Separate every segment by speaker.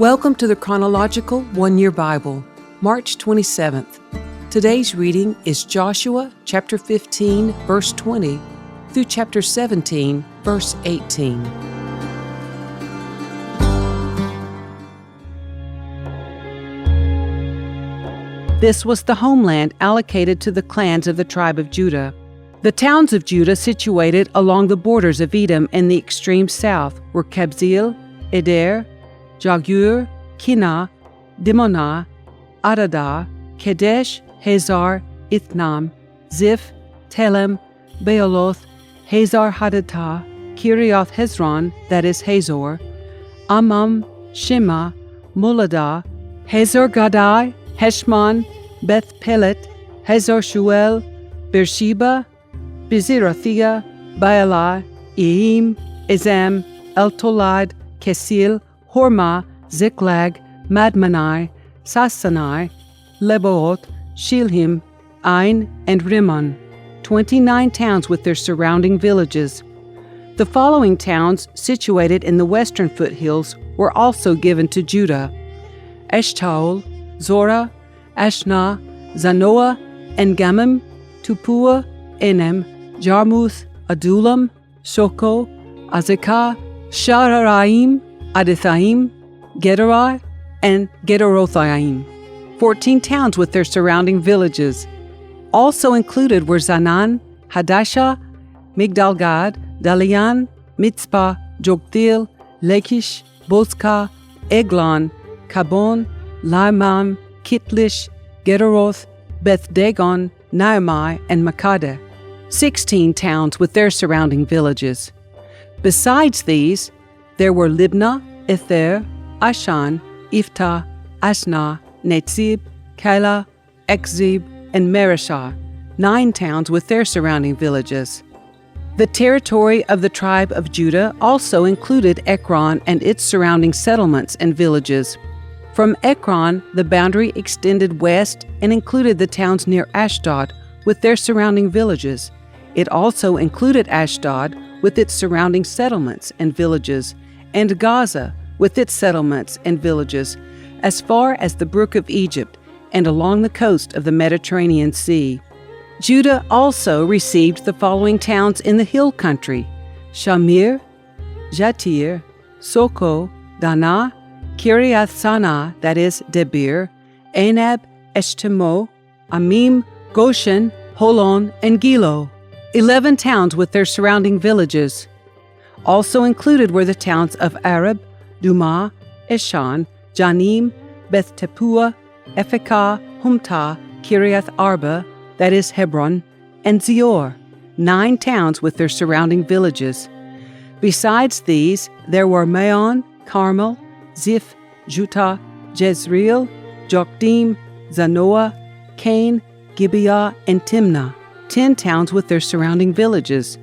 Speaker 1: Welcome to the Chronological One-Year Bible, March 27th. Today's reading is Joshua chapter 15, verse 20, through chapter 17, verse 18. This was the homeland allocated to the clans of the tribe of Judah. The towns of Judah situated along the borders of Edom in the extreme south were Kabzeel, Eder, Jagur, Kinah, Dimonah, Adadah, Kadesh, Hazar, Ithnam, Ziph, Telem, Bealoth, Hazar Hadattah, Kiriath Hezron, that is Hazor, Amam, Shema, Moladah, Hazar Gadai, Heshmon, Beth Pelet, Hazar Shuel, Beersheba, Bizirathia, Baalah, Eim, Ezam, Eltolad, Kesil, Hormah, Ziklag, Madmanai, Sassanai, Leboth, Shilhim, Ain, and Rimmon, 29 towns with their surrounding villages. The following towns, situated in the western foothills, were also given to Judah: Eshtaol, Zorah, Ashna, Zanoah, En-Gammim, Tupua, Enem, Jarmuth, Adullam, Shoko, Azekah, Shaharaim, Adithaim, Gederah, and Gederothaim, 14 towns with their surrounding villages. Also included were Zanan, Hadashah, Migdalgad, Dalian, Mitzpah, Joktheel, Lachish, Bozkah, Eglon, Kabon, Laimam, Kitlish, Gederoth, Beth Dagon, Naamai, and Makkadah, 16 towns with their surrounding villages. Besides these, there were Libnah, Ether, Ashan, Iftah, Asna, Netzib, Keilah, Ekzib, and Mareshah, 9 towns with their surrounding villages. The territory of the tribe of Judah also included Ekron and its surrounding settlements and villages. From Ekron, the boundary extended west and included the towns near Ashdod with their surrounding villages. It also included Ashdod with its surrounding settlements and villages, and Gaza with its settlements and villages, as far as the brook of Egypt and along the coast of the Mediterranean Sea. Judah also received the following towns in the hill country: Shamir, Jatir, Soko, Dana, Kiriath Sanah, that is Debir, Anab, Eshtemoh, Amim, Goshen, Holon, and Gilo, 11 towns with their surrounding villages. Also included were the towns of Arab, Dumah, Eshan, Janim, Beth Tepuah, Ephekah, Humtah, Kiriath Arba, that is Hebron, and Zior, 9 towns with their surrounding villages. Besides these, there were Maon, Carmel, Ziph, Jutah, Jezreel, Jokdim, Zanoah, Cain, Gibeah, and Timnah, 10 towns with their surrounding villages.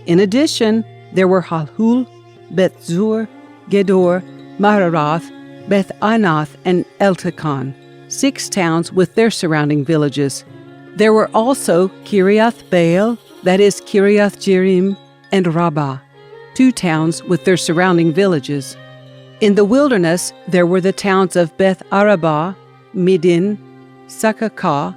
Speaker 1: In addition, there were Halhul, Beth Zur, Gedor, Maharath, Beth Anath, and Eltekon, 6 towns with their surrounding villages. There were also Kiriath Baal, that is Kiriath Jearim, and Rabbah, 2 towns with their surrounding villages. In the wilderness, there were the towns of Beth Arabah, Midin, Sakakah,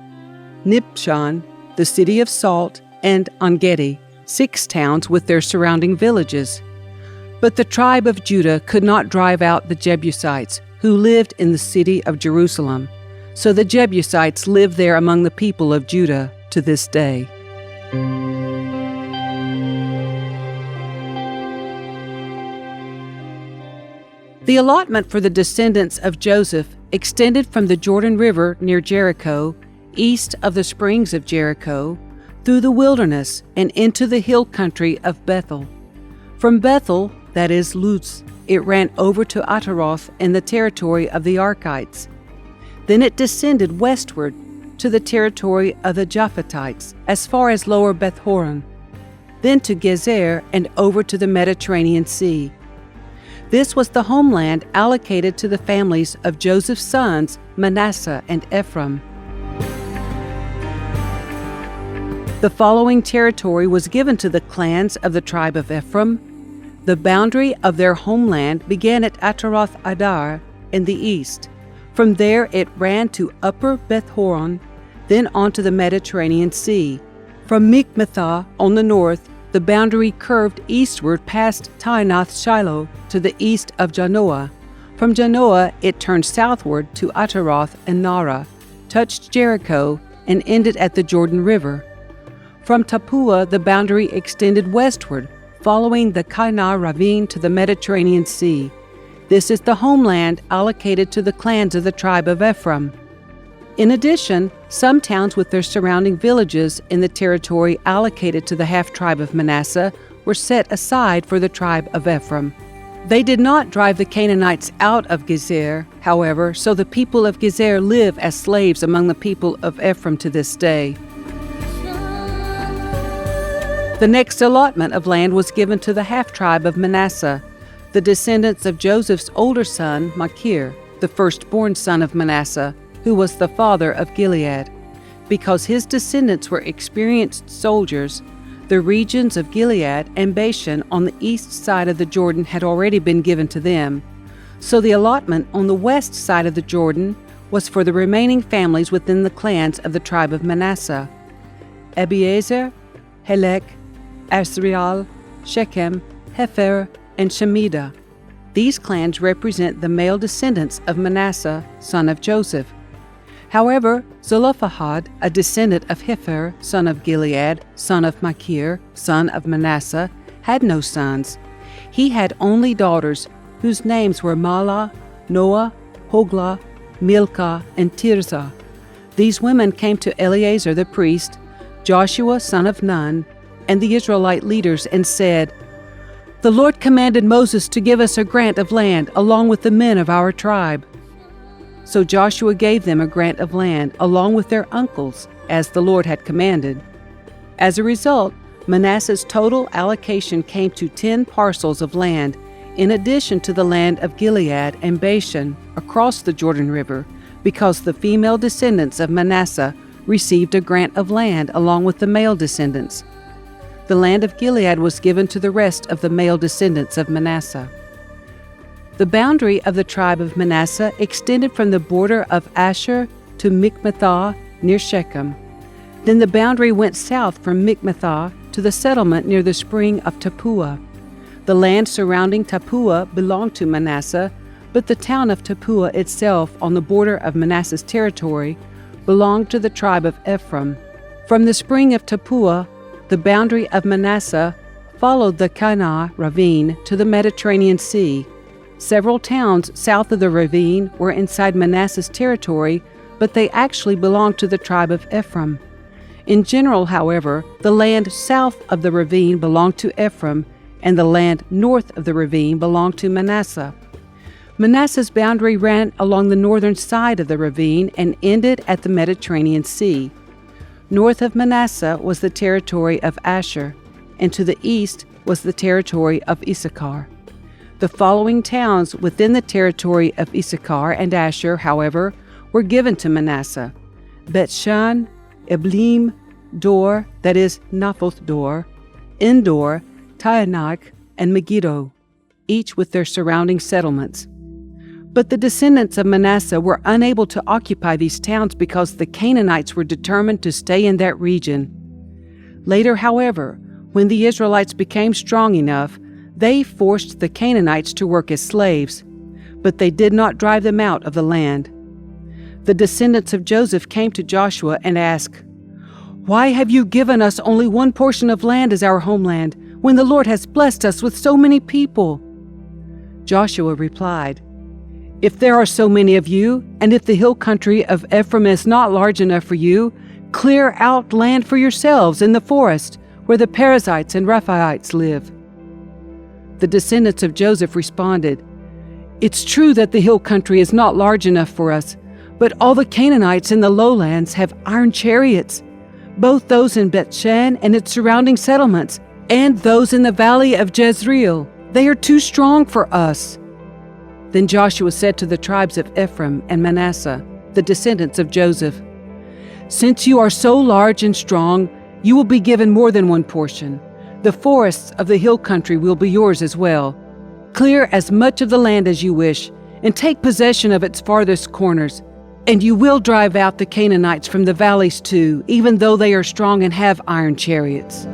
Speaker 1: Nibshan, the city of Salt, and Engedi, 6 towns with their surrounding villages. But the tribe of Judah could not drive out the Jebusites, who lived in the city of Jerusalem. So the Jebusites live there among the people of Judah to this day. The allotment for the descendants of Joseph extended from the Jordan River near Jericho, east of the springs of Jericho, through the wilderness and into the hill country of Bethel. From Bethel, that is Luz, it ran over to Ataroth in the territory of the Archites. Then it descended westward to the territory of the Japhetites, as far as lower Beth-horon, then to Gezer and over to the Mediterranean Sea. This was the homeland allocated to the families of Joseph's sons, Manasseh and Ephraim. The following territory was given to the clans of the tribe of Ephraim: The boundary of their homeland began at Ataroth Adar in the east. From there it ran to Upper Beth-horon, then onto the Mediterranean Sea. From Mikmethah on the north, the boundary curved eastward past Taanath-Shiloh to the east of Janoah. From Janoah it turned southward to Ataroth and Nara, touched Jericho, and ended at the Jordan River. From Tappuah the boundary extended westward, following the Kyker ravine to the Mediterranean Sea. This is the homeland allocated to the clans of the tribe of Ephraim. In addition, some towns with their surrounding villages in the territory allocated to the half-tribe of Manasseh were set aside for the tribe of Ephraim. They did not drive the Canaanites out of Gezer, however, so the people of Gezer live as slaves among the people of Ephraim to this day. The next allotment of land was given to the half-tribe of Manasseh, the descendants of Joseph's older son, Machir, the firstborn son of Manasseh, who was the father of Gilead. Because his descendants were experienced soldiers, the regions of Gilead and Bashan on the east side of the Jordan had already been given to them. So the allotment on the west side of the Jordan was for the remaining families within the clans of the tribe of Manasseh: Abiezer, Helek, Asriel, Shechem, Hepher, and Shemida. These clans represent the male descendants of Manasseh, son of Joseph. However, Zelophehad, a descendant of Hepher, son of Gilead, son of Machir, son of Manasseh, had no sons. He had only daughters, whose names were Mahlah, Noah, Hoglah, Milcah, and Tirzah. These women came to Eleazar the priest, Joshua son of Nun, and the Israelite leaders and said, "The Lord commanded Moses to give us a grant of land along with the men of our tribe." So Joshua gave them a grant of land along with their uncles, as the Lord had commanded. As a result, Manasseh's total allocation came to 10 parcels of land, in addition to the land of Gilead and Bashan across the Jordan River, because the female descendants of Manasseh received a grant of land along with the male descendants. The land of Gilead was given to the rest of the male descendants of Manasseh. The boundary of the tribe of Manasseh extended from the border of Asher to Mikmethah near Shechem. Then the boundary went south from Mikmethah to the settlement near the spring of Tappuah. The land surrounding Tappuah belonged to Manasseh, but the town of Tappuah itself, on the border of Manasseh's territory, belonged to the tribe of Ephraim. From the spring of Tappuah, the boundary of Manasseh followed the Kyker ravine to the Mediterranean Sea. Several towns south of the ravine were inside Manasseh's territory, but they actually belonged to the tribe of Ephraim. In general, however, the land south of the ravine belonged to Ephraim, and the land north of the ravine belonged to Manasseh. Manasseh's boundary ran along the northern side of the ravine and ended at the Mediterranean Sea. North of Manasseh was the territory of Asher, and to the east was the territory of Issachar. The following towns within the territory of Issachar and Asher, however, were given to Manasseh: Bethshan, Eblim, Dor, that is, Naphoth Dor, Endor, Taanach, and Megiddo, each with their surrounding settlements. But the descendants of Manasseh were unable to occupy these towns because the Canaanites were determined to stay in that region. Later, however, when the Israelites became strong enough, they forced the Canaanites to work as slaves, but they did not drive them out of the land. The descendants of Joseph came to Joshua and asked, "Why have you given us only one portion of land as our homeland, when the Lord has blessed us with so many people?" Joshua replied, "If there are so many of you, and if the hill country of Ephraim is not large enough for you, clear out land for yourselves in the forest, where the Perizzites and Rephaites live." The descendants of Joseph responded, "It's true that the hill country is not large enough for us, but all the Canaanites in the lowlands have iron chariots, both those in Bethshan and its surrounding settlements, and those in the valley of Jezreel. They are too strong for us." Then Joshua said to the tribes of Ephraim and Manasseh, the descendants of Joseph, "Since you are so large and strong, you will be given more than one portion. The forests of the hill country will be yours as well. Clear as much of the land as you wish, and take possession of its farthest corners. And you will drive out the Canaanites from the valleys too, even though they are strong and have iron chariots.